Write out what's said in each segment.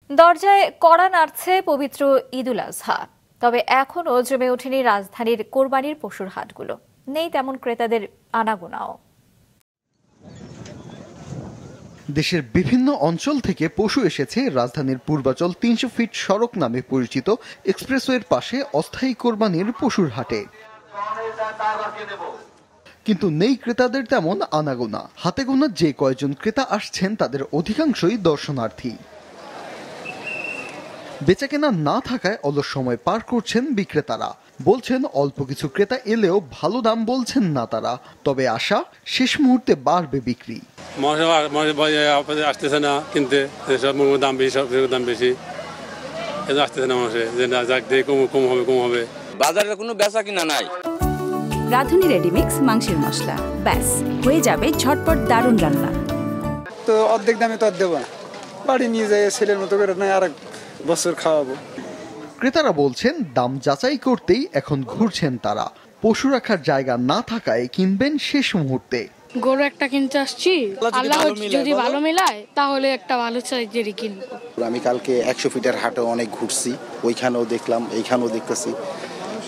দরজায় কড়া নাড়ছে পবিত্র ঈদুল আজহা, তবে এখনো জমে ওঠেনি রাজধানীর কোরবানির পশুর হাটগুলো। নেই তেমন ক্রেতাদের আনাগোনাও। দেশের বিভিন্ন অঞ্চল থেকে পশু এসেছে রাজধানীর পূর্বাচল ৩০০ ফিট সড়ক নামে পরিচিত এক্সপ্রেসওয়ের পাশে অস্থায়ী কোরবানির পশুর হাটে। কিন্তু নেই ক্রেতাদের তেমন আনাগোনা। হাতে গোনা যে কয়জন ক্রেতা আসছেন তাদের অধিকাংশই দর্শনার্থী। বেচাকেনা না থাকায় অলস সময় পার করছেন বিক্রেতারা। বলছেন অল্প কিছু ক্রেতা এলেও ভালো দাম বলছেন না তারা, তবে আশা শেষ মুহূর্তে বাড়বে বিক্রি। আসতেছে না কিনতে, সব দাম বেশি, সব দাম বেশি, আসতেছে না মানুষে, কম হবে। বাজারে কোনো বেচা কিনা নাই। রাঁধুনি রেডিমিক্স মাংসের মশলা, ব্যাস হয়ে যাবে ঝটপট দারুণ রান্না। তো অর্ধেক দামে তো আর দেবো না, বাড়ি নিয়ে যায় ছেলের মতো করে, নয় আর বছর খাওয়াবো। ক্রেতারা বলছেন দাম যাচাই করতেই এখন ঘুরছেন তারা। পশু রাখার জায়গা না থাকায় কিনবেন শেষ মুহূর্তে। গরু একটা কিনতে আসছি, আল্লাহ যদি ভালো মেলায় তাহলে একটা ভালো সাইজেরই কিনবো। আমি কালকে 100 ফিটের হাটে অনেক ঘুরছি, ওইখানেও দেখলাম, এইখানেও দেখতেছি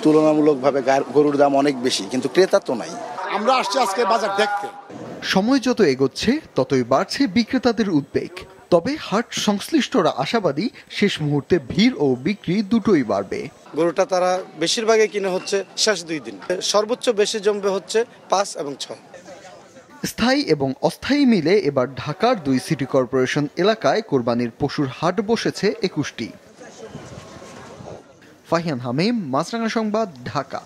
তুলনামূলকভাবে গরুর দাম অনেক বেশি, কিন্তু ক্রেতা তো নাই। আমরা আসছি আজকে বাজার দেখতে। সময় যত এগোচ্ছে ততই বাড়ছে বিক্রেতাদের উদ্বেগ। তবে হাট সংশ্লিষ্টরা আশাবাদী শেষ মুহূর্তে ভিড় ও বিক্রি দুটোই বাড়বে। গরুটা তারা বেশিরভাগই কিনে হচ্ছে শেষ 2 দিন, সর্বোচ্চ বেশি জমবে হচ্ছে 5 এবং 6। স্থায়ী এবং অস্থায়ী মিলে এবার ঢাকার 2 সিটি কর্পোরেশন এলাকায় কোরবানির পশুর হাট বসেছে 21টি। ফাহিয়ান হামিম, মাছরাঙা সংবাদ, ঢাকা।